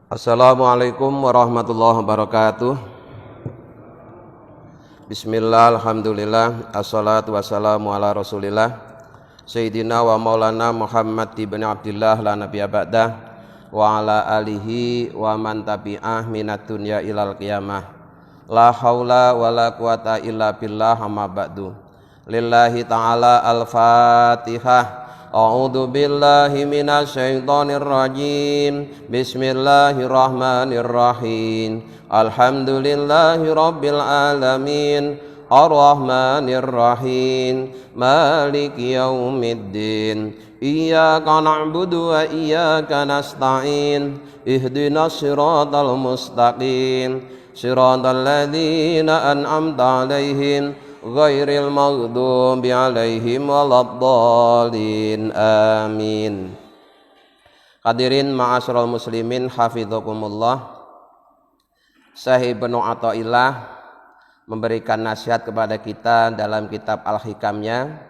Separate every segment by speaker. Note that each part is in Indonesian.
Speaker 1: Assalamualaikum warahmatullahi wabarakatuh. Bismillah, alhamdulillah, assalatu wassalamu ala rasulillah Sayyidina wa maulana Muhammad ibn Abdillah la nabiyya ba'dah wa ala alihi wa man tabi'ah minat dunya ilal qiyamah. La haula wa la quwata illa billah, amma ba'du. Lillahi ta'ala al-fatihah. A'udzu billahi minasy syaithanir rajim. Bismillahirrahmanirrahim. Alhamdulillahi rabbil alamin. Ar-Rahmanir Rahim. Maliki yaumiddin. Iyyaka na'budu wa iyyaka nasta'in. Ihdinas siratal mustaqim. Siratal ladzina an'amta 'alaihim ghairil maghdubi 'alaihim waladdallin. Amin. Hadirin ma'asyiral muslimin hafizakumullah. Syekh Ibnu Athaillah memberikan nasihat kepada kita dalam kitab Al-Hikamnya.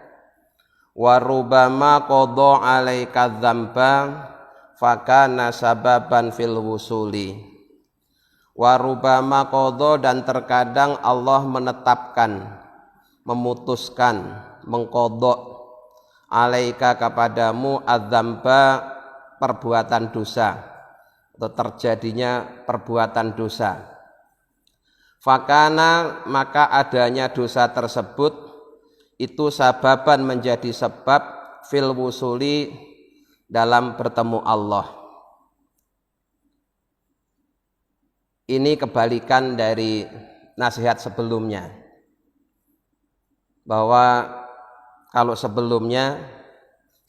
Speaker 1: Wa rubbama qada 'alaika dzamba fakana sababan fil wusuli. Wa rubbama qada, dan terkadang Allah menetapkan, memutuskan, mengkodok alaika kepadamu adzamba, perbuatan dosa atau terjadinya perbuatan dosa. Fakana, maka adanya dosa tersebut itu sababan, menjadi sebab fil wusuli, dalam bertemu Allah. Ini kebalikan dari nasihat sebelumnya, bahwa kalau sebelumnya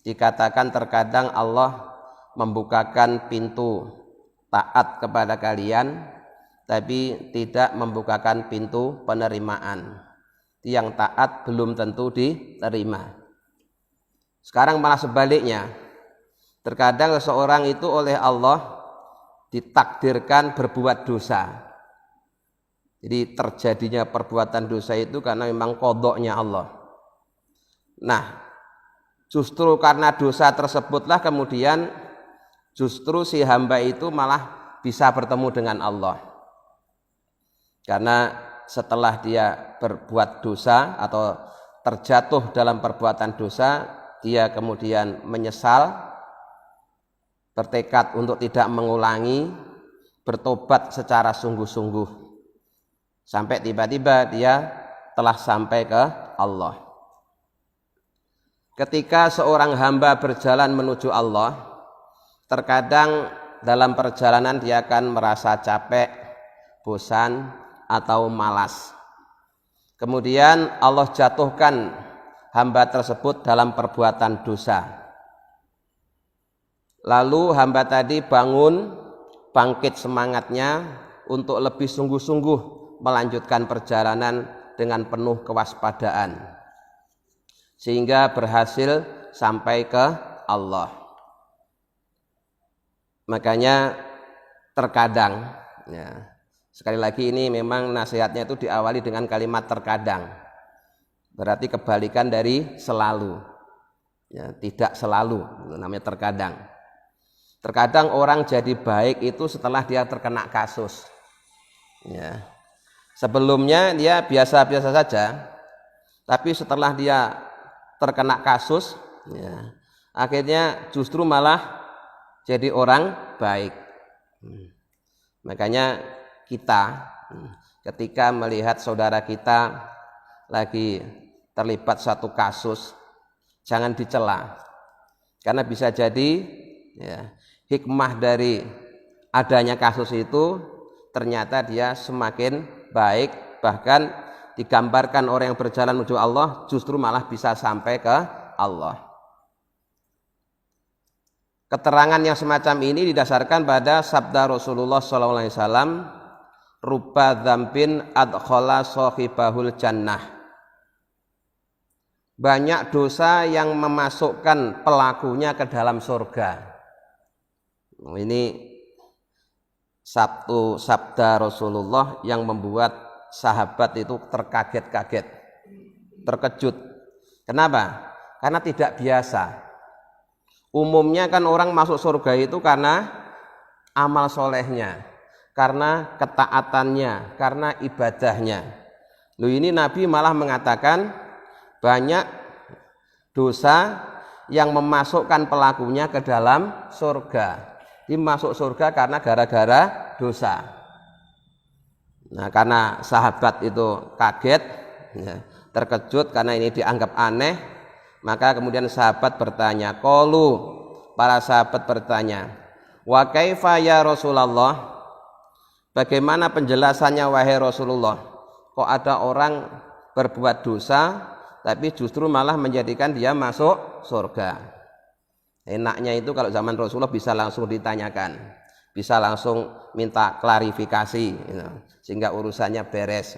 Speaker 1: dikatakan terkadang Allah membukakan pintu taat kepada kalian, tapi tidak membukakan pintu penerimaan. Yang taat belum tentu diterima. Sekarang malah sebaliknya, terkadang seseorang itu oleh Allah ditakdirkan berbuat dosa. Jadi terjadinya perbuatan dosa itu karena memang qadoknya Allah. Nah, justru karena dosa tersebutlah kemudian justru si hamba itu malah bisa bertemu dengan Allah. Karena setelah dia berbuat dosa atau terjatuh dalam perbuatan dosa, dia kemudian menyesal, bertekad untuk tidak mengulangi, bertobat secara sungguh-sungguh, sampai tiba-tiba dia telah sampai ke Allah. Ketika seorang hamba berjalan menuju Allah, terkadang dalam perjalanan dia akan merasa capek, bosan, atau malas. Kemudian Allah jatuhkan hamba tersebut dalam perbuatan dosa. Lalu hamba tadi bangkit semangatnya untuk lebih sungguh-sungguh melanjutkan perjalanan dengan penuh kewaspadaan, sehingga berhasil sampai ke Allah. Makanya terkadang, ya, sekali lagi ini memang nasihatnya itu diawali dengan kalimat terkadang, berarti kebalikan dari selalu, ya, tidak selalu, itu namanya terkadang. Terkadang orang jadi baik itu setelah dia terkena kasus, ya. Sebelumnya dia biasa-biasa saja, tapi setelah dia terkena kasus, ya, akhirnya justru malah jadi orang baik. Makanya kita ketika melihat saudara kita lagi terlibat satu kasus, jangan dicela, karena bisa jadi, ya, hikmah dari adanya kasus itu ternyata dia semakin baik, bahkan digambarkan orang yang berjalan menuju Allah justru malah bisa sampai ke Allah. Keterangan yang semacam ini didasarkan pada sabda Rasulullah SAW, rubba dzambin adkhala shahibahul jannah. Banyak dosa yang memasukkan pelakunya ke dalam surga. Ini sabda Rasulullah yang membuat sahabat itu terkaget-kaget, terkejut. Kenapa? Karena tidak biasa. Umumnya kan orang masuk surga itu karena amal solehnya, karena ketaatannya, karena ibadahnya. Ini Nabi malah mengatakan banyak dosa yang memasukkan pelakunya ke dalam surga. Dia masuk surga karena gara-gara dosa. Nah, karena sahabat itu kaget, ya, terkejut karena ini dianggap aneh, maka kemudian sahabat bertanya, para sahabat bertanya, wa kaifa ya Rasulullah, bagaimana penjelasannya wahai Rasulullah, kok ada orang berbuat dosa tapi justru malah menjadikan dia masuk surga. Enaknya itu kalau zaman Rasulullah bisa langsung ditanyakan, bisa langsung minta klarifikasi, sehingga urusannya beres,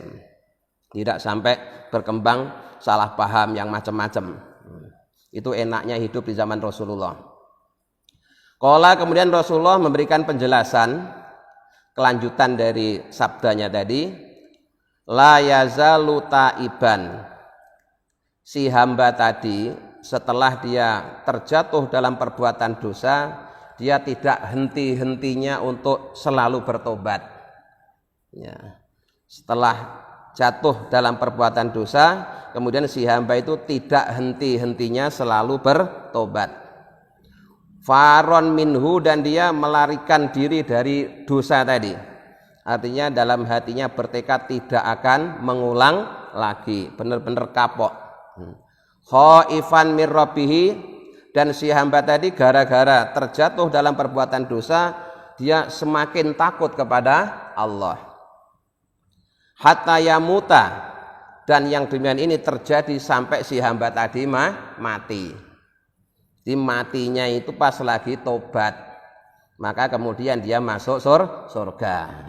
Speaker 1: tidak sampai berkembang salah paham yang macam-macam. Itu enaknya hidup di zaman Rasulullah. Kemudian Rasulullah memberikan penjelasan kelanjutan dari sabdanya tadi, la yazalu taiban, si hamba tadi setelah dia terjatuh dalam perbuatan dosa, dia tidak henti-hentinya untuk selalu bertobat. Ya. Setelah jatuh dalam perbuatan dosa, kemudian si hamba itu tidak henti-hentinya selalu bertobat. Faron minhu, dan dia melarikan diri dari dosa tadi. Artinya dalam hatinya bertekad tidak akan mengulang lagi, benar-benar kapok. Khaifan min rabbihi, dan si hamba tadi gara-gara terjatuh dalam perbuatan dosa, dia semakin takut kepada Allah. Hatta yamuta, dan yang demikian ini terjadi sampai si hamba tadi mati. Di matinya itu pas lagi tobat, maka kemudian dia masuk surga.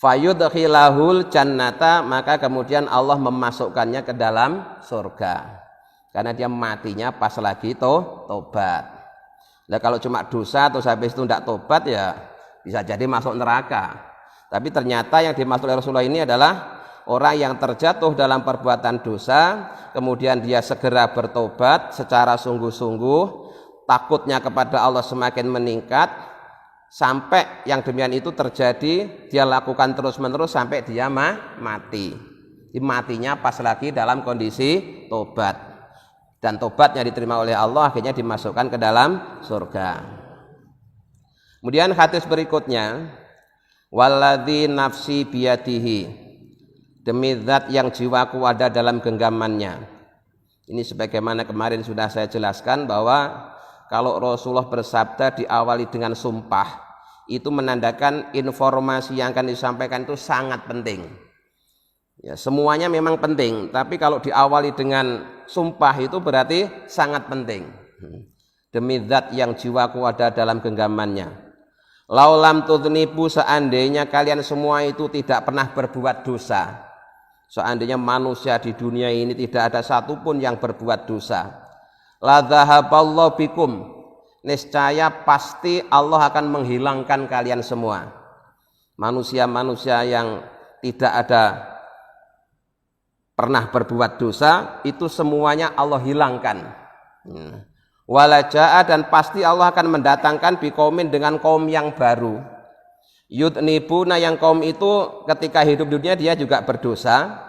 Speaker 1: Fayudkhilahul jannata, maka kemudian Allah memasukkannya ke dalam surga karena dia matinya pas lagi tobat. Nah, kalau cuma dosa terus habis itu tidak tobat, ya bisa jadi masuk neraka. Tapi ternyata yang dimaksud oleh Rasulullah ini adalah orang yang terjatuh dalam perbuatan dosa, kemudian dia segera bertobat secara sungguh-sungguh, takutnya kepada Allah semakin meningkat, sampai yang demikian itu terjadi, dia lakukan terus-menerus sampai dia mati. Matinya pas lagi dalam kondisi tobat, dan tobatnya diterima oleh Allah, akhirnya dimasukkan ke dalam surga. Kemudian hadis berikutnya, walladzi nafsi biyadihi, demi zat yang jiwaku ada dalam genggamannya. Ini sebagaimana kemarin sudah saya jelaskan bahwa kalau Rasulullah bersabda diawali dengan sumpah, itu menandakan informasi yang akan disampaikan itu sangat penting. Ya, semuanya memang penting, tapi kalau diawali dengan sumpah itu berarti sangat penting. Demi zat yang jiwaku ada dalam genggamannya. Laulam tudnibu, seandainya kalian semua itu tidak pernah berbuat dosa. Seandainya manusia di dunia ini tidak ada satupun yang berbuat dosa, la dzahaballahu bikum, niscaya pasti Allah akan menghilangkan kalian semua. Manusia-manusia yang tidak ada pernah berbuat dosa itu semuanya Allah hilangkan. Walajaa, dan pasti Allah akan mendatangkan biqaumin, dengan kaum yang baru. Yudnibuna, yang kaum itu ketika hidup dunia dia juga berdosa.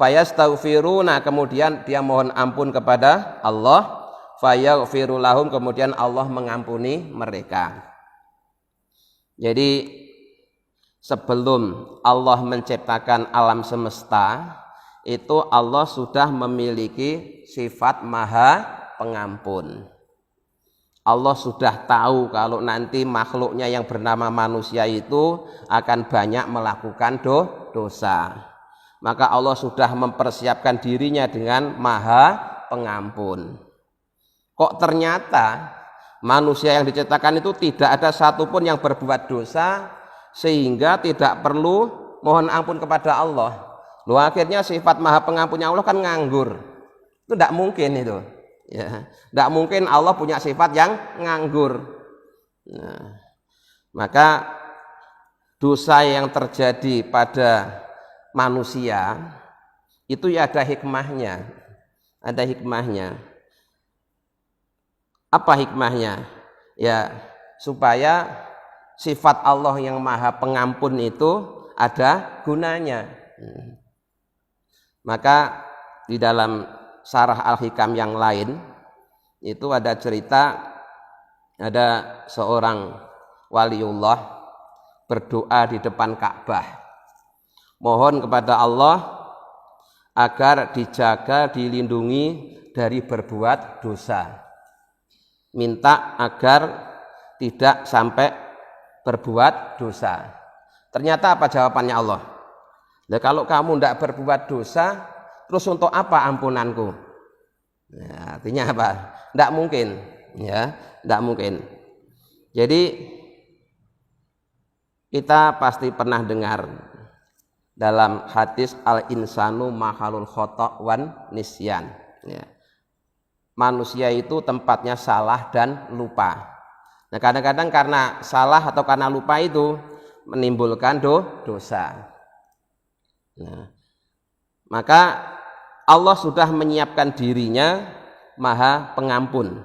Speaker 1: Fayastaghfiruna, kemudian dia mohon ampun kepada Allah. Fayaghfiru lahum, kemudian Allah mengampuni mereka. Jadi sebelum Allah menciptakan alam semesta, itu Allah sudah memiliki sifat maha pengampun. Allah sudah tahu kalau nanti makhluknya yang bernama manusia itu akan banyak melakukan dosa. Maka Allah sudah mempersiapkan dirinya dengan maha pengampun. Kok ternyata manusia yang diciptakan itu tidak ada satupun yang berbuat dosa, sehingga tidak perlu mohon ampun kepada Allah. Loh, akhirnya sifat maha pengampunnya Allah kan nganggur. Itu tidak mungkin itu. Ya, tidak mungkin Allah punya sifat yang nganggur. Nah, maka dosa yang terjadi pada manusia itu ya ada hikmahnya. Ada hikmahnya. Apa hikmahnya? Ya, supaya sifat Allah yang Maha Pengampun itu ada gunanya. Maka di dalam Syarah Al-Hikam yang lain itu ada cerita, ada seorang waliullah berdoa di depan Ka'bah, mohon kepada Allah agar dijaga, dilindungi dari berbuat dosa, minta agar tidak sampai berbuat dosa. Ternyata apa jawabannya Allah? Nah, kalau kamu tidak berbuat dosa, terus untuk apa ampunanku? Nah, artinya apa? Tidak mungkin, ya, tidak mungkin. Jadi kita pasti pernah dengar dalam hadis al-insanu mahalul khata' wan nisyan. Ya. Manusia itu tempatnya salah dan lupa. Nah, kadang-kadang karena salah atau karena lupa itu menimbulkan dosa. Nah, maka Allah sudah menyiapkan dirinya Maha Pengampun,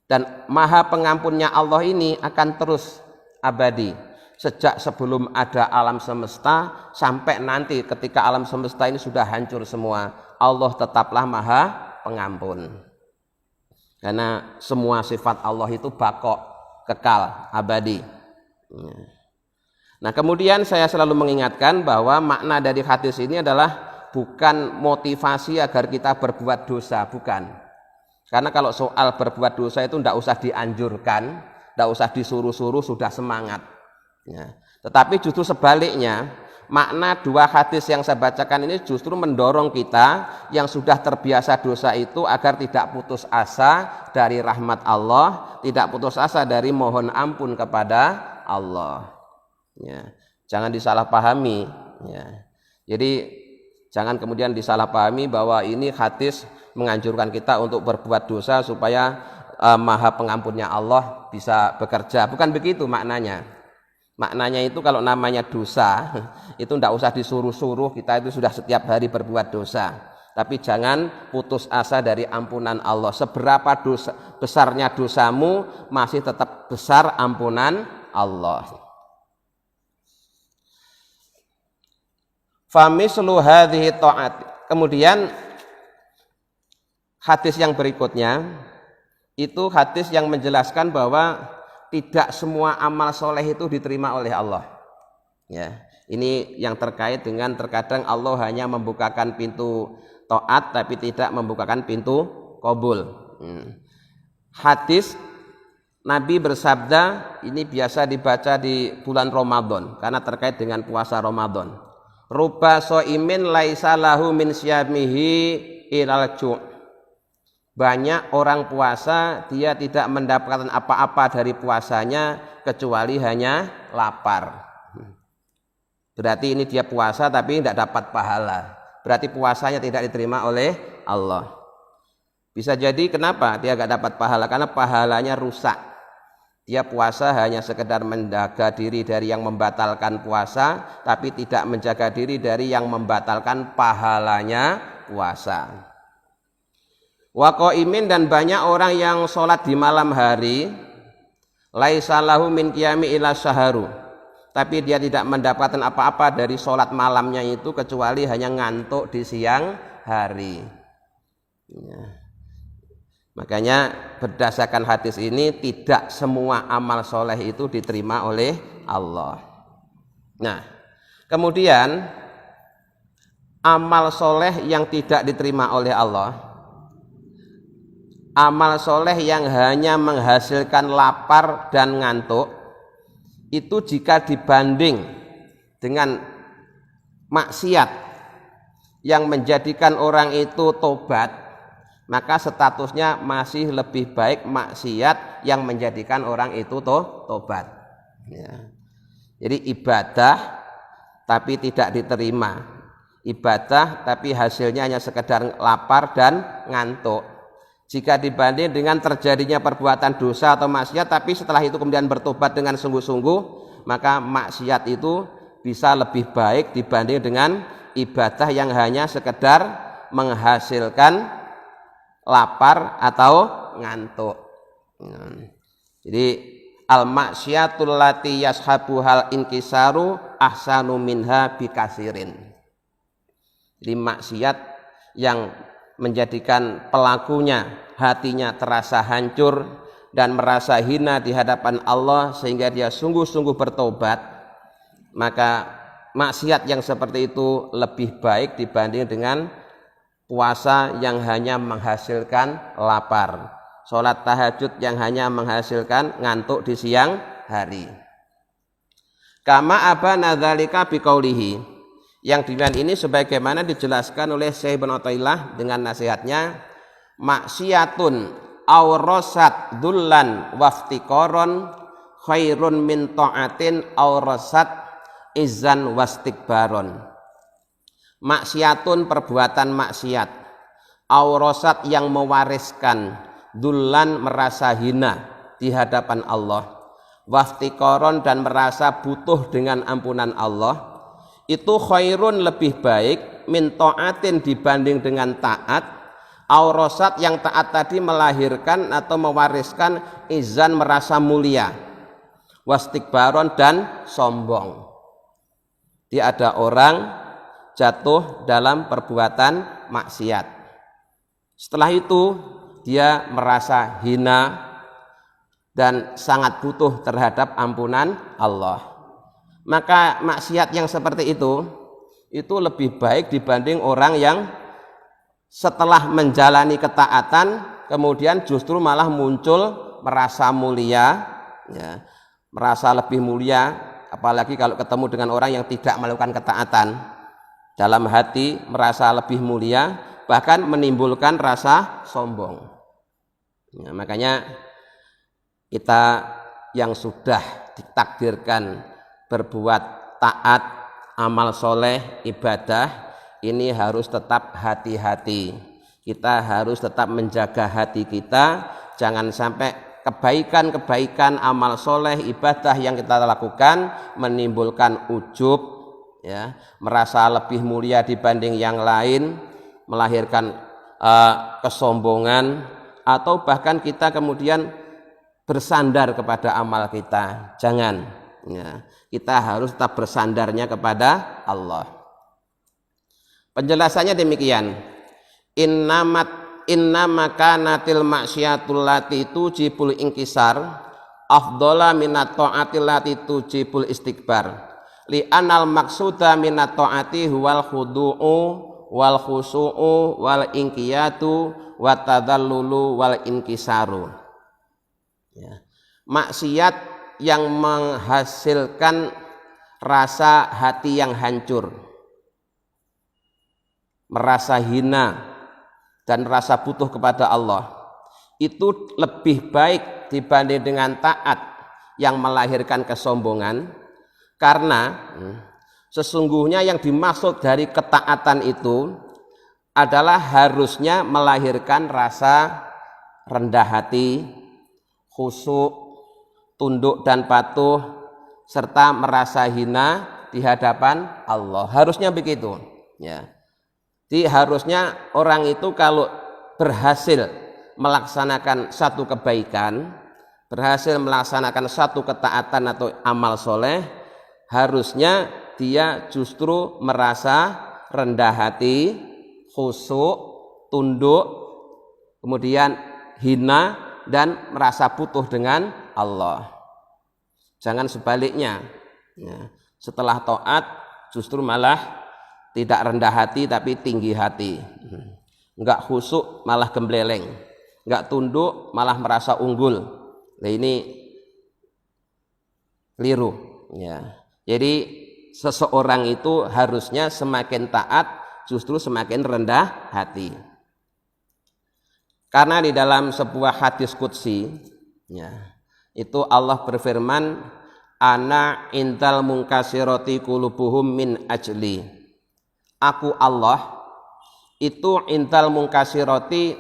Speaker 1: dan Maha Pengampunnya Allah ini akan terus abadi sejak sebelum ada alam semesta sampai nanti ketika alam semesta ini sudah hancur semua, Allah tetaplah Maha Pengampun, karena semua sifat Allah itu baqo, kekal, abadi. Nah, kemudian saya selalu mengingatkan bahwa makna dari hadis ini adalah bukan motivasi agar kita berbuat dosa, bukan. Karena kalau soal berbuat dosa itu tidak usah dianjurkan, tidak usah disuruh-suruh, sudah semangat. Ya. Tetapi justru sebaliknya, makna dua hadis yang saya bacakan ini justru mendorong kita yang sudah terbiasa dosa itu agar tidak putus asa dari rahmat Allah, tidak putus asa dari mohon ampun kepada Allah. Ya, jangan disalahpahami. Ya. Jadi jangan kemudian disalahpahami bahwa ini hadis menganjurkan kita untuk berbuat dosa supaya Maha Pengampunnya Allah bisa bekerja. Bukan begitu maknanya. Maknanya itu kalau namanya dosa itu tidak usah disuruh-suruh, kita itu sudah setiap hari berbuat dosa. Tapi jangan putus asa dari ampunan Allah. Seberapa besarnya dosamu, masih tetap besar ampunan Allah. Famislu hadhihi ta'at. Kemudian hadis yang berikutnya itu hadis yang menjelaskan bahwa tidak semua amal soleh itu diterima oleh Allah. Ya, ini yang terkait dengan terkadang Allah hanya membukakan pintu taat tapi tidak membukakan pintu qabul. Hadis Nabi bersabda, ini biasa dibaca di bulan Ramadan karena terkait dengan puasa Ramadan. Ruba so'imin laisa lahu min syamihi ilal ju'. Banyak orang puasa dia tidak mendapatkan apa-apa dari puasanya kecuali hanya lapar. Berarti ini dia puasa tapi tidak dapat pahala. Berarti puasanya tidak diterima oleh Allah. Bisa jadi kenapa dia tidak dapat pahala? Karena pahalanya rusak. Dia puasa hanya sekedar menjaga diri dari yang membatalkan puasa, tapi tidak menjaga diri dari yang membatalkan pahalanya puasa. Wa qaimin, dan banyak orang yang sholat di malam hari, laisa lahu min qiyami ila syaharu, tapi dia tidak mendapatkan apa-apa dari sholat malamnya itu kecuali hanya ngantuk di siang hari. Ya. Makanya berdasarkan hadis ini tidak semua amal soleh itu diterima oleh Allah. Nah, kemudian amal soleh yang tidak diterima oleh Allah, amal soleh yang hanya menghasilkan lapar dan ngantuk, itu jika dibanding dengan maksiat yang menjadikan orang itu tobat, maka statusnya masih lebih baik maksiat yang menjadikan orang itu tobat. Ya. Jadi ibadah tapi tidak diterima, ibadah tapi hasilnya hanya sekedar lapar dan ngantuk. Jika dibanding dengan terjadinya perbuatan dosa atau maksiat tapi setelah itu kemudian bertobat dengan sungguh-sungguh, maka maksiat itu bisa lebih baik dibanding dengan ibadah yang hanya sekedar menghasilkan lapar atau ngantuk. Jadi al maksiatul lati yashabuhal inkisaru ahsanu minha bikasirin. Jadi maksiat yang menjadikan pelakunya hatinya terasa hancur dan merasa hina di hadapan Allah sehingga dia sungguh-sungguh bertobat, maka maksiat yang seperti itu lebih baik dibanding dengan puasa yang hanya menghasilkan lapar, sholat tahajud yang hanya menghasilkan ngantuk di siang hari. Kama abana dzalika biqaulihi, yang demikian ini sebagaimana dijelaskan oleh Syekh Ibnu Athaillah dengan nasihatnya, maksiatun awrasat dullan waftiqaron khairun min ta'atin awrasat izzan wastikbaron. Maksiatun perbuatan maksiat, awrasat yang mewariskan, dullan merasa hina di hadapan Allah, waftiqaron dan merasa butuh dengan ampunan Allah, itu khairun lebih baik min ta'atin dibanding dengan taat, awrasat yang taat tadi melahirkan atau mewariskan izan merasa mulia, wastikbaron dan sombong. Dia ada orang jatuh dalam perbuatan maksiat, setelah itu dia merasa hina dan sangat butuh terhadap ampunan Allah. Maka maksiat yang seperti itu lebih baik dibanding orang yang setelah menjalani ketaatan kemudian justru malah muncul merasa mulia, ya, merasa lebih mulia, apalagi kalau ketemu dengan orang yang tidak melakukan ketaatan, dalam hati merasa lebih mulia, bahkan menimbulkan rasa sombong. Ya, makanya kita yang sudah ditakdirkan berbuat taat, amal soleh, ibadah, ini harus tetap hati-hati. Kita harus tetap menjaga hati kita, jangan sampai kebaikan-kebaikan, amal soleh, ibadah yang kita lakukan menimbulkan ujub, ya, merasa lebih mulia dibanding yang lain, melahirkan kesombongan, atau bahkan kita kemudian bersandar kepada amal kita. Jangan, ya, kita harus tetap bersandarnya kepada Allah. Penjelasannya demikian, innama kanatil maksiatul lati tujibul inkisar afdhala minat ta'atil lati tujibul istikbar, li anal maksuda minat ta'ati huwal khudu'u wal khusu'u wal inkiyatu wa tadallulu wal inkisaru. Ya. Maksiat yang menghasilkan rasa hati yang hancur, merasa hina dan rasa butuh kepada Allah, itu lebih baik dibanding dengan taat yang melahirkan kesombongan, karena sesungguhnya yang dimaksud dari ketaatan itu adalah harusnya melahirkan rasa rendah hati, khusyuk, tunduk dan patuh, serta merasa hina di hadapan Allah. Harusnya begitu, ya. Jadi harusnya orang itu kalau berhasil melaksanakan satu kebaikan, berhasil melaksanakan satu ketaatan atau amal soleh, harusnya dia justru merasa rendah hati, khusyuk, tunduk, kemudian hina dan merasa butuh dengan Allah. Jangan sebaliknya, ya. Setelah taat justru malah tidak rendah hati tapi tinggi hati, enggak khusyuk malah gembleleng, enggak tunduk malah merasa unggul. Nah, ini keliru, ya. Jadi seseorang itu harusnya semakin taat justru semakin rendah hati. Karena di dalam sebuah hadis qudsi, ya, itu Allah berfirman, ana intal munkasirati qulubuhum min ajli. Aku Allah itu intal munkasirati,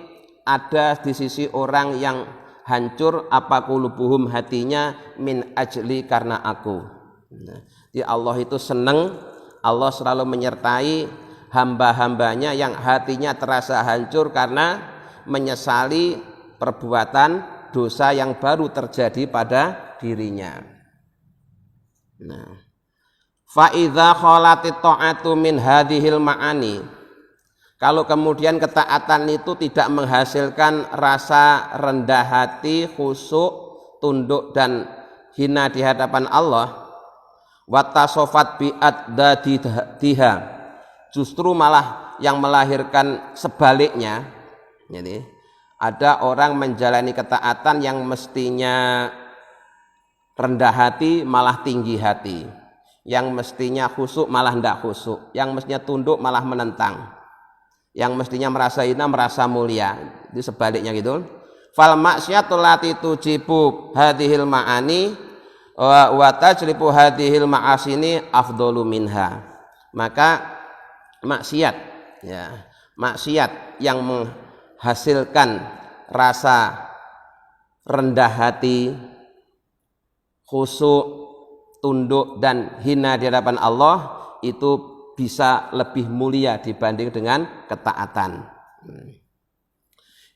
Speaker 1: ada di sisi orang yang hancur apa qulubuhum hatinya, min ajli karena aku. Nah, jadi Allah itu senang, Allah selalu menyertai hamba-hambanya yang hatinya terasa hancur karena menyesali perbuatan dosa yang baru terjadi pada dirinya. Nah, fa idza khalatit ta'atu min hadhil ma'ani, kalau kemudian ketaatan itu tidak menghasilkan rasa rendah hati, khusyuk, tunduk dan hina di hadapan Allah, watasofat bi'ad-dadiha, justru malah yang melahirkan sebaliknya. Jadi ada orang menjalani ketaatan yang mestinya rendah hati malah tinggi hati, yang mestinya khusyuk malah tidak khusyuk, yang mestinya tunduk malah menentang, yang mestinya merasa hina merasa mulia. Itu sebaliknya gitu. Fal maksiatul lati tujibu hadhil ma'ani wa tajlibu hadhil ma'asini afdalu minha. Maka maksiat, ya, maksiat yang menghasilkan rasa rendah hati, khusyuk, tunduk dan hina di hadapan Allah itu bisa lebih mulia dibanding dengan ketaatan.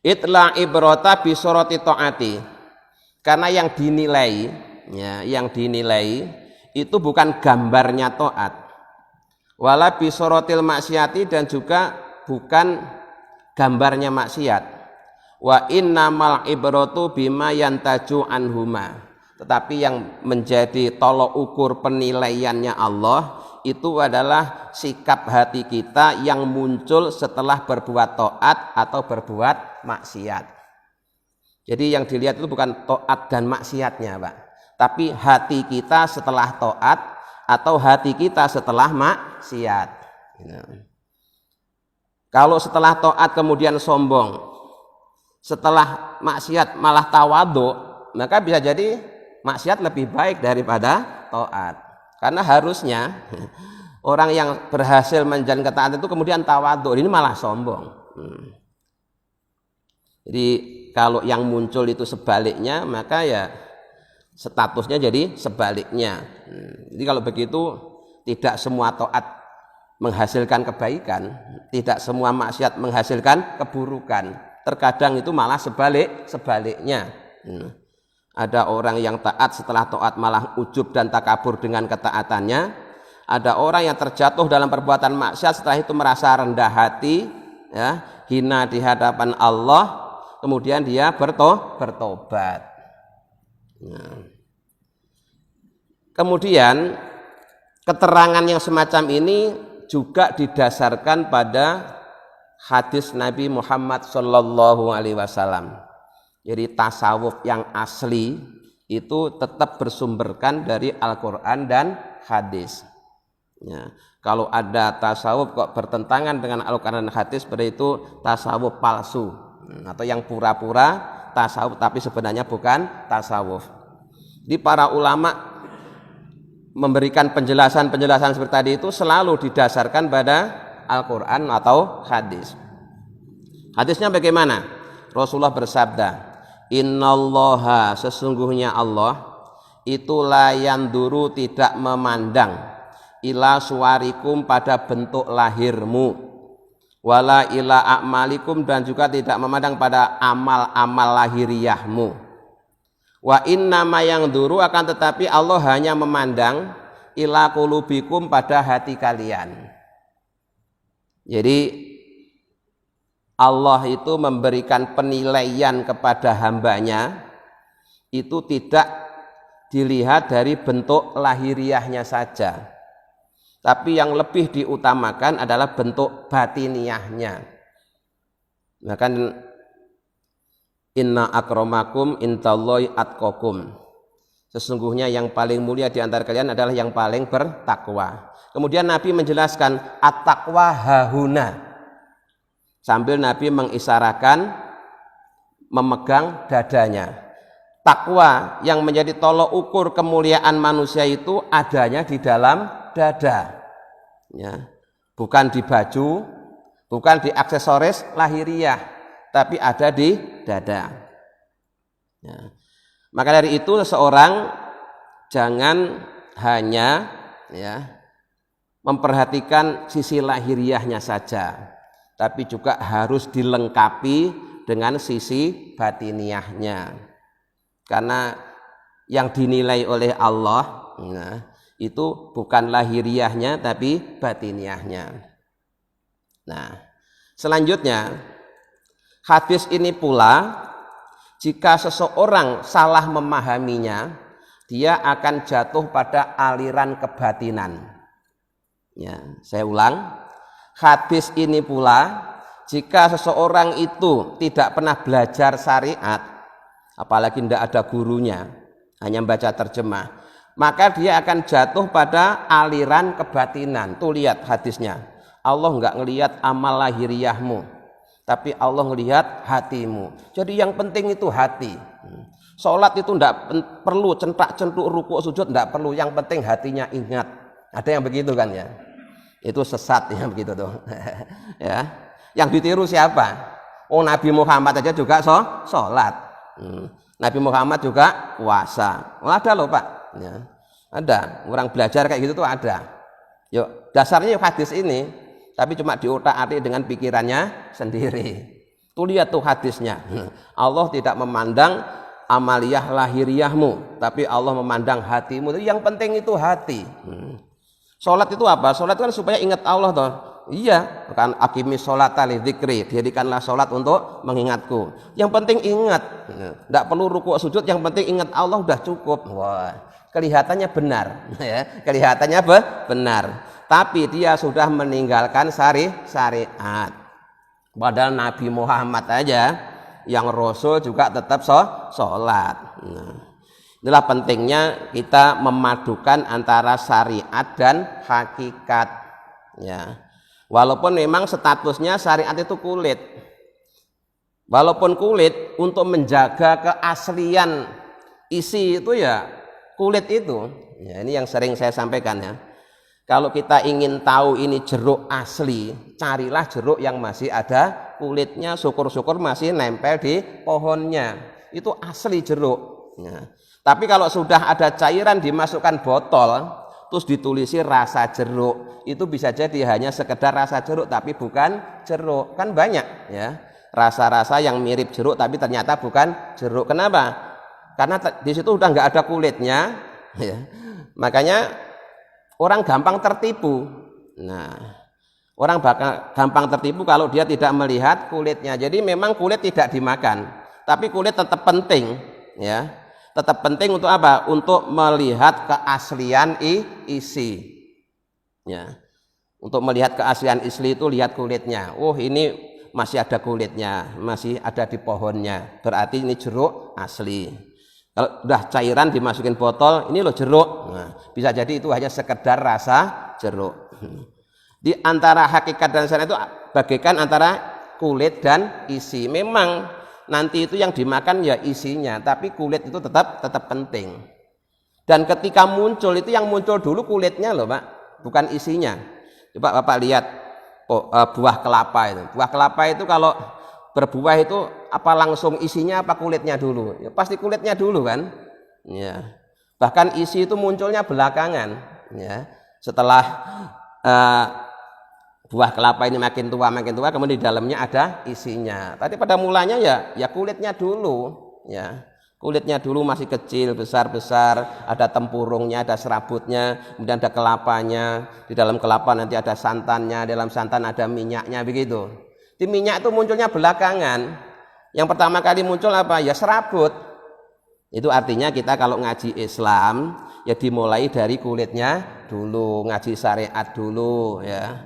Speaker 1: Itla ibrata bi surati taati, karena yang dinilai, ya, yang dinilai itu bukan gambarnya taat, wala bi suratil maksiati, dan juga bukan gambarnya maksiat. Wa innamal ibratu bima yantaju anhuma, tetapi yang menjadi tolok ukur penilaiannya Allah itu adalah sikap hati kita yang muncul setelah berbuat taat atau berbuat maksiat. Jadi yang dilihat itu bukan taat dan maksiatnya, Pak, tapi hati kita setelah taat atau hati kita setelah maksiat. Kalau setelah taat kemudian sombong, setelah maksiat malah tawadhu, maka bisa jadi maksiat lebih baik daripada taat. Karena harusnya orang yang berhasil menjalani ketaatan itu kemudian tawadhu, ini malah sombong. Jadi kalau yang muncul itu sebaliknya, maka ya statusnya jadi sebaliknya. Jadi kalau begitu tidak semua taat menghasilkan kebaikan, tidak semua maksiat menghasilkan keburukan. Terkadang itu malah sebaliknya. Ada orang yang taat, setelah taat malah ujub dan takabur dengan ketaatannya. Ada orang yang terjatuh dalam perbuatan maksiat, setelah itu merasa rendah hati, ya, hina di hadapan Allah, kemudian dia bertobat. Nah. Kemudian keterangan yang semacam ini juga didasarkan pada hadis Nabi Muhammad Shallallahu Alaihi Wasallam. Jadi tasawuf yang asli itu tetap bersumberkan dari Al-Quran dan hadis. Ya, kalau ada tasawuf kok bertentangan dengan Al-Quran dan hadis, berarti itu tasawuf palsu, atau yang pura-pura tasawuf tapi sebenarnya bukan tasawuf. Di para ulama memberikan penjelasan-penjelasan seperti tadi itu selalu didasarkan pada Al-Quran atau hadis. Hadisnya bagaimana? Rasulullah bersabda, innallaha, sesungguhnya Allah itu la yanduru, tidak memandang, ila suwarikum, pada bentuk lahirmu, wala ila a'malikum, dan juga tidak memandang pada amal-amal lahiriahmu. Wa innama yanduru, akan tetapi Allah hanya memandang ila qulubikum, pada hati kalian. Jadi Allah itu memberikan penilaian kepada hambanya itu tidak dilihat dari bentuk lahiriahnya saja, tapi yang lebih diutamakan adalah bentuk batiniahnya. Nah kan, inna akramakum indallahi atqakum, sesungguhnya yang paling mulia di antara kalian adalah yang paling bertakwa. Kemudian Nabi menjelaskan at-taqwa hahuna, sambil Nabi mengisyaratkan memegang dadanya. Takwa yang menjadi tolok ukur kemuliaan manusia itu adanya di dalam dada, ya, bukan di baju, bukan di aksesoris lahiriah, tapi ada di dada. Ya. Maka dari itu seseorang jangan hanya, ya, memperhatikan sisi lahiriahnya saja, tapi juga harus dilengkapi dengan sisi batiniahnya. Karena yang dinilai oleh Allah, nah, itu bukan lahiriahnya tapi batiniahnya. Nah, selanjutnya hadis ini pula jika seseorang salah memahaminya, dia akan jatuh pada aliran kebatinan. Ya, saya ulang. Hadis ini pula jika seseorang itu tidak pernah belajar syariat, apalagi tidak ada gurunya, hanya baca terjemah, maka dia akan jatuh pada aliran kebatinan. Tuh lihat hadisnya. Allah enggak ngelihat amal lahiriahmu, tapi Allah ngelihat hatimu. Jadi yang penting itu hati. Sholat itu enggak perlu centak-centuk rukuk sujud, enggak perlu. Yang penting hatinya ingat. Ada yang begitu kan ya? Itu sesat ya begitu tuh. Ya. Yang ditiru siapa? Oh, Nabi Muhammad aja juga sholat. Nabi Muhammad juga puasa. Oh, ada loh Pak. Ya. Ada. Orang belajar kayak gitu tuh ada. Yuk, dasarnya yuk hadis ini, tapi cuma diotak-atik dengan pikirannya sendiri. Tuh lihat tuh hadisnya. Allah tidak memandang amaliyah lahiriahmu, tapi Allah memandang hatimu. Yang penting itu hati. Sholat itu apa? Sholat kan supaya ingat Allah toh. Iya, kan akimis sholata li dzikri, dirikanlah sholat untuk mengingatku. Yang penting ingat, tidak perlu rukuk sujud, yang penting ingat Allah udah cukup. Wah, kelihatannya benar, ya, kelihatannya benar. Tapi dia sudah meninggalkan syariat. Padahal Nabi Muhammad aja yang Rasul juga tetap sholat. Nah, inilah pentingnya kita memadukan antara syariat dan hakikat. Ya. Walaupun memang statusnya syariat itu kulit. Walaupun kulit, untuk menjaga keaslian isi itu ya kulit itu. Ya, ini yang sering saya sampaikan ya. Kalau kita ingin tahu ini jeruk asli, carilah jeruk yang masih ada kulitnya, syukur-syukur masih nempel di pohonnya. Itu asli jeruk. Ya. Tapi kalau sudah ada cairan dimasukkan botol, terus ditulisi rasa jeruk, itu bisa jadi hanya sekedar rasa jeruk tapi bukan jeruk. Kan banyak ya rasa-rasa yang mirip jeruk tapi ternyata bukan jeruk. Kenapa? Karena di situ udah nggak ada kulitnya ya. Makanya orang gampang tertipu. Nah, orang bakal gampang tertipu kalau dia tidak melihat kulitnya. Jadi memang kulit tidak dimakan, tapi kulit tetap penting ya. Tetap penting untuk apa? Untuk melihat keaslian isi. Ya. Untuk melihat keaslian isi itu lihat kulitnya. Oh, ini masih ada kulitnya, masih ada di pohonnya. Berarti ini jeruk asli. Kalau udah cairan dimasukin botol, ini loh jeruk. Nah, bisa jadi itu hanya sekedar rasa jeruk. Di antara hakikat dan syariat itu bagaikan antara kulit dan isi. Memang nanti itu yang dimakan ya isinya, tapi kulit itu tetap penting. Dan ketika muncul itu yang muncul dulu kulitnya loh Pak, bukan isinya. Coba Bapak lihat buah kelapa itu. Buah kelapa itu kalau berbuah itu apa langsung isinya apa kulitnya dulu? Ya, pasti kulitnya dulu kan. Ya. Bahkan isi itu munculnya belakangan. Ya. Setelah buah kelapa ini makin tua, kemudian di dalamnya ada isinya. Tadi pada mulanya ya kulitnya dulu, ya kulitnya dulu masih kecil, besar, ada tempurungnya, ada serabutnya, kemudian ada kelapanya. Di dalam kelapa nanti ada santannya, dalam santan ada minyaknya begitu. Di minyak itu munculnya belakangan. Yang pertama kali muncul apa? Ya serabut. Itu artinya kita kalau ngaji Islam ya dimulai dari kulitnya dulu, ngaji syariat dulu ya.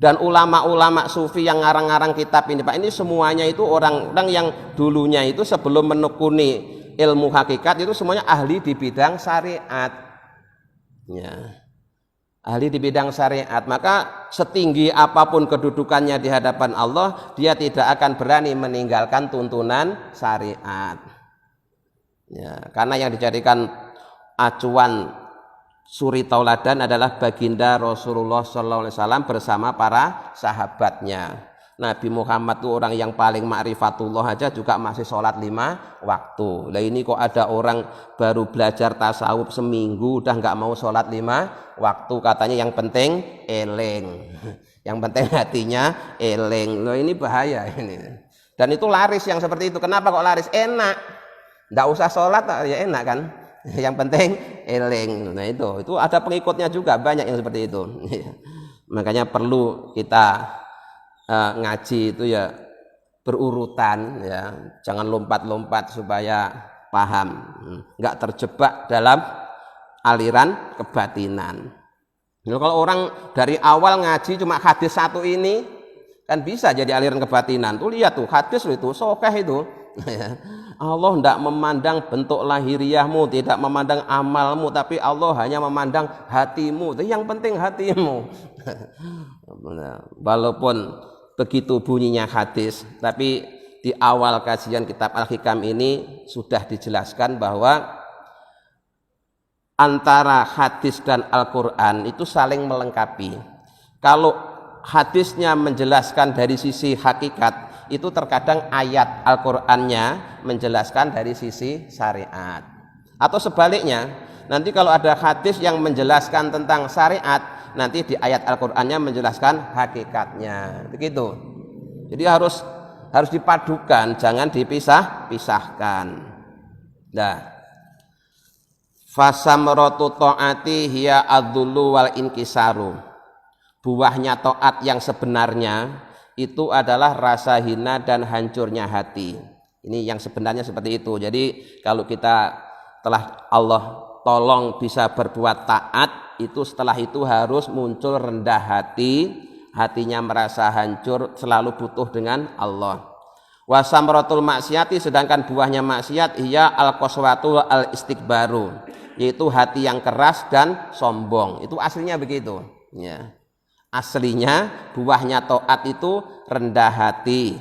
Speaker 1: Dan ulama-ulama sufi yang ngarang-ngarang kitab ini Pak, ini semuanya itu orang-orang yang dulunya itu sebelum menekuni ilmu hakikat itu semuanya ahli di bidang syariat ya. Ahli di bidang syariat, maka setinggi apapun kedudukannya di hadapan Allah, dia tidak akan berani meninggalkan tuntunan syariat ya, karena yang dijadikan acuan suri tauladan adalah baginda Rasulullah SAW bersama para sahabatnya. Nabi Muhammad itu orang yang paling ma'rifatullah aja juga masih sholat 5 waktu. Lah ini kok ada orang baru belajar tasawuf seminggu udah nggak mau sholat 5 waktu, katanya yang penting eleng, yang penting hatinya eleng. Loh ini bahaya ini. Dan itu laris yang seperti itu. Kenapa kok laris? Enak, nggak usah sholat ya enak kan. Yang penting eling. Nah itu ada pengikutnya juga banyak yang seperti itu. Makanya perlu kita ngaji itu ya berurutan ya, jangan lompat-lompat supaya paham, nggak terjebak dalam aliran kebatinan. Nah, kalau orang dari awal ngaji cuma hadis satu ini kan bisa jadi aliran kebatinan. Tuh lihat tuh hadis itu sokeh itu. Allah tidak memandang bentuk lahiriahmu, tidak memandang amalmu, tapi Allah hanya memandang hatimu. Yang penting hatimu. Walaupun begitu bunyinya hadis, tapi di awal kajian kitab Al-Hikam ini sudah dijelaskan bahwa antara hadis dan Al-Quran itu saling melengkapi. Kalau hadisnya menjelaskan dari sisi hakikat, itu terkadang ayat Al-Qur'annya menjelaskan dari sisi syariat. Atau sebaliknya, nanti kalau ada hadis yang menjelaskan tentang syariat, nanti di ayat Al-Qur'annya menjelaskan hakikatnya. Begitu. Jadi harus dipadukan, jangan dipisahkan. Nah, fasamratu taati hiya adzullu wal inkisaru. Buahnya taat yang sebenarnya itu adalah rasa hina dan hancurnya hati. Ini yang sebenarnya seperti itu. Jadi kalau kita telah Allah tolong bisa berbuat taat, itu setelah itu harus muncul rendah hati, hatinya merasa hancur, selalu butuh dengan Allah. Wa samratul maksiati, sedangkan buahnya maksiat iya al-qaswatu al-istikbaru, yaitu hati yang keras dan sombong. Itu aslinya begitu, ya. Aslinya buahnya taat itu rendah hati,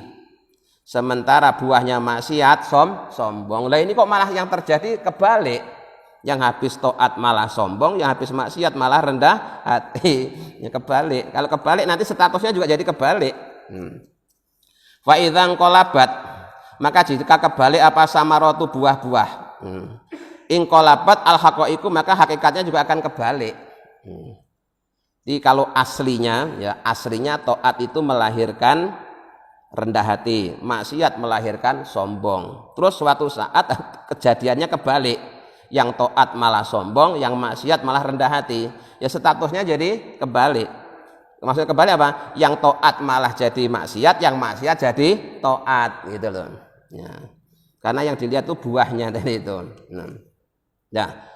Speaker 1: sementara buahnya maksiat sombong. Lah ini kok malah yang terjadi kebalik, yang habis taat malah sombong, yang habis maksiat malah rendah hati. Ya kebalik. Kalau kebalik nanti statusnya juga jadi kebalik. Fa idzan qalabat, maka jika kebalik apa samaratu buah-buah. In qalabat al haqaiqu, maka hakikatnya juga akan kebalik. Jadi kalau aslinya taat itu melahirkan rendah hati, maksiat melahirkan sombong. Terus suatu saat kejadiannya kebalik, yang taat malah sombong, yang maksiat malah rendah hati. Ya statusnya jadi kebalik. Maksudnya kebalik apa? Yang taat malah jadi maksiat, yang maksiat jadi taat, gitu loh. Ya. Karena yang dilihat itu buahnya tadi itu. Nah.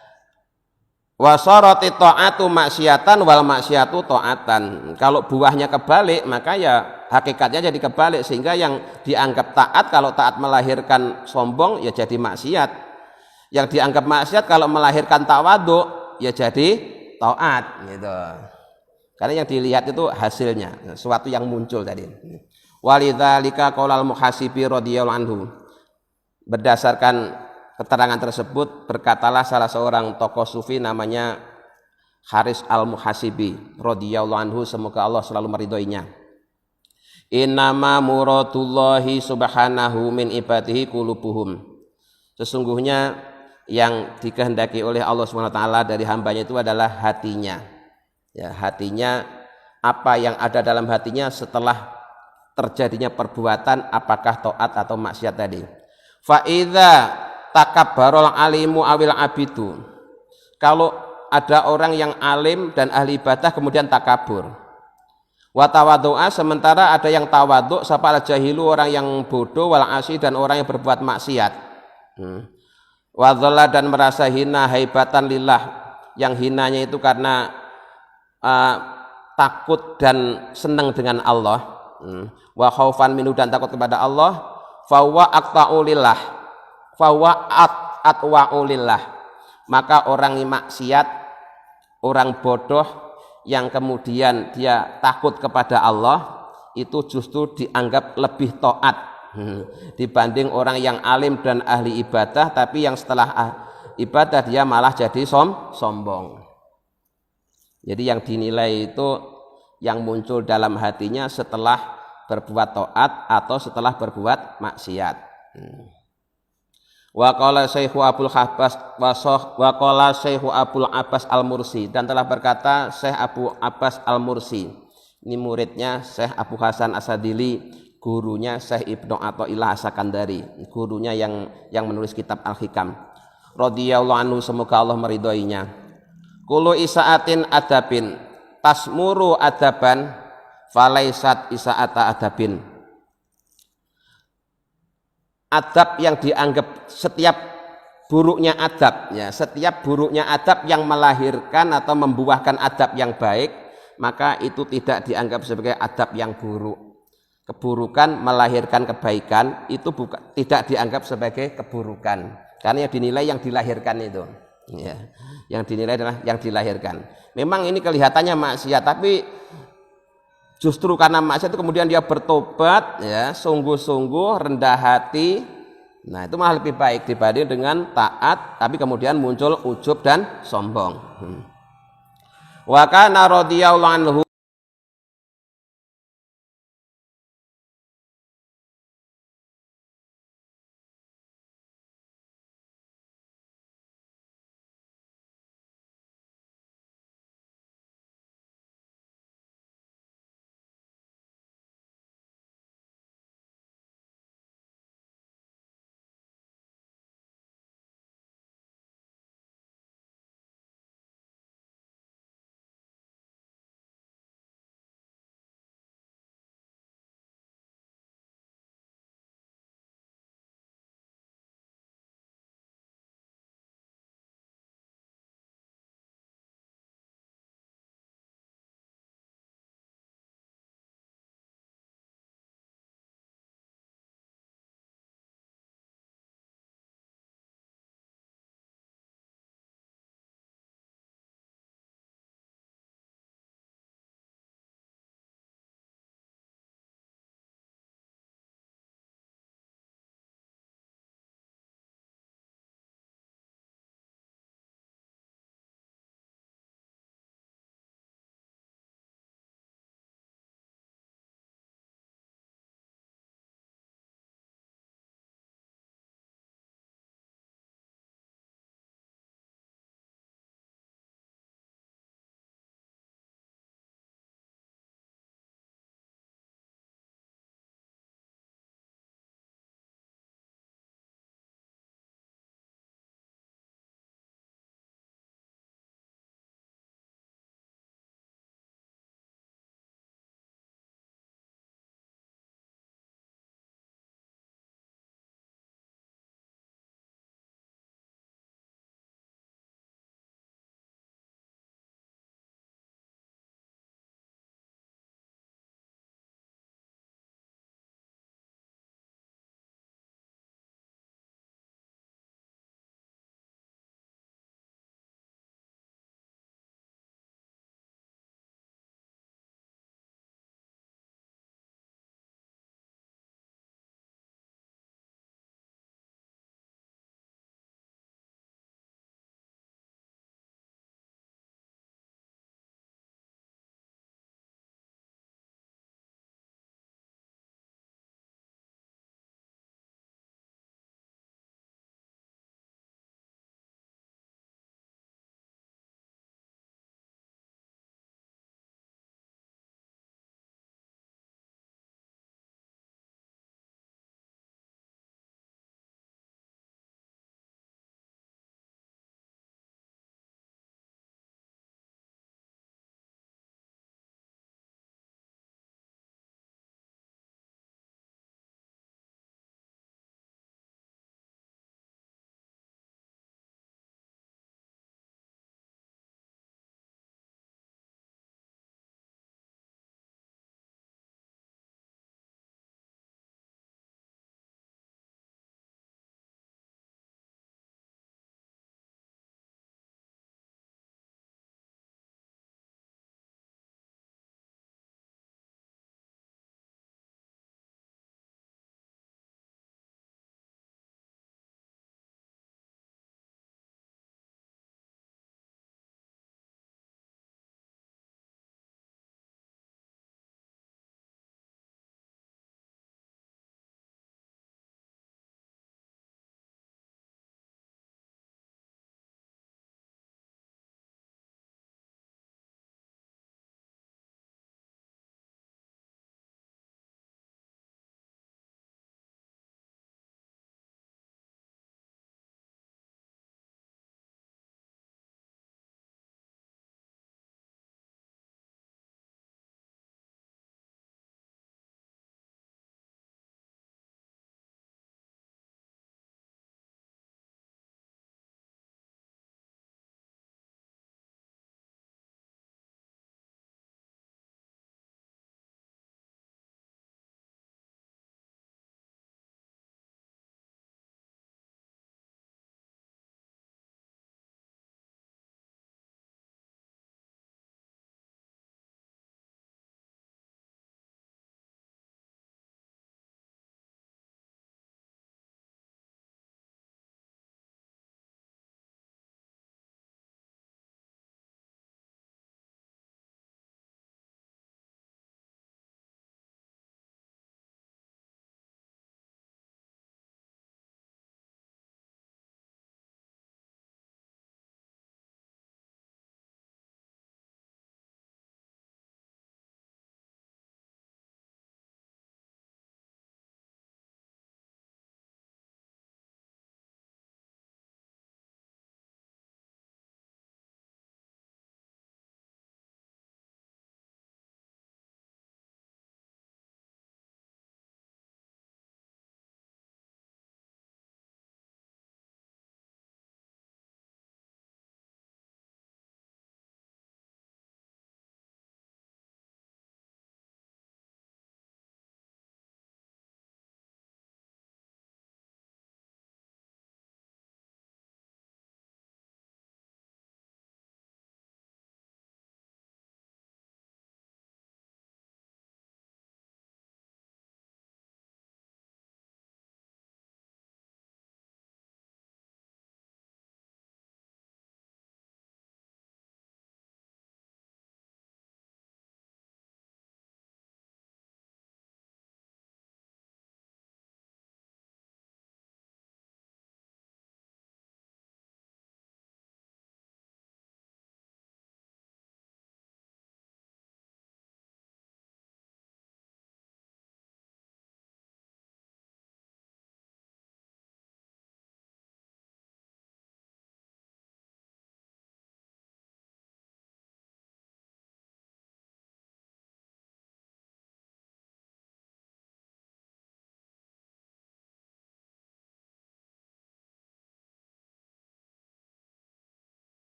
Speaker 1: Wa sarati ta'atu maksiatan wal maksiatu ta'atan. Kalau buahnya kebalik, maka ya hakikatnya jadi kebalik, sehingga yang dianggap taat kalau taat melahirkan sombong ya jadi maksiat. Yang dianggap maksiat kalau melahirkan tawadhu ya jadi taat, gitu. Karena yang dilihat itu hasilnya, sesuatu yang muncul tadi. Walidzalika qaulal muhasibi radhiyallahu anhu. Berdasarkan keterangan tersebut berkatalah salah seorang tokoh sufi namanya Haris al-Muhasibi radhiyallahu anhu, semoga Allah selalu meridhoinya. Innama muradullahi subhanahu min ibadihi qulubuhum. Sesungguhnya yang dikehendaki oleh Allah SWT dari hambanya itu adalah hatinya. Ya, hatinya, apa yang ada dalam hatinya setelah terjadinya perbuatan, apakah taat atau maksiat tadi. Fa idza takabbarul alimu awil abidu. Kalau ada orang yang alim dan ahli ibadah kemudian takabur. Wa tawadhu'a, sementara ada yang tawadhu, sapa al jahilu, orang yang bodoh, wal asi, dan orang yang berbuat maksiat. Wa dhalla, dan merasa hina, haibatan lillah, yang hinanya itu karena takut dan senang dengan Allah. Wa khaufan minhu, dan takut kepada Allah. Fa huwa aqta'u lillah, fawa atwa'ulillah, maka orang maksiat, orang bodoh yang kemudian dia takut kepada Allah, itu justru dianggap lebih taat dibanding orang yang alim dan ahli ibadah, tapi yang setelah ibadah dia malah jadi sombong. Jadi yang dinilai itu yang muncul dalam hatinya setelah berbuat taat atau setelah berbuat maksiat. Wa qala Syekh Abdul Abbas wa qala Syekh Abdul Abbas Al-Mursi, dan telah berkata Syekh Abu Abbas Al-Mursi. Ini muridnya Syekh Abu Hasan Asadili, gurunya Syekh Ibnu Athaillah As-Sakandari, gurunya yang menulis kitab Al-Hikam. radhiyallahu anhu, semoga Allah meridhoinya. Kullu isaatin adabin tasmuru adaban falaisat isaata adabin. Adab yang dianggap setiap buruknya adab, ya, setiap buruknya adab yang melahirkan atau membuahkan adab yang baik, maka itu tidak dianggap sebagai adab yang buruk. Keburukan melahirkan kebaikan itu tidak dianggap sebagai keburukan, karena yang dinilai yang dilahirkan itu, ya, yang dinilai adalah yang dilahirkan. Memang ini kelihatannya maksiat, tapi justru karena maksiat itu kemudian dia bertobat, ya, sungguh-sungguh, rendah hati. Nah, itu malah lebih baik dibanding dengan taat tapi kemudian muncul ujub dan sombong. Wa kana radhiyallahu anhu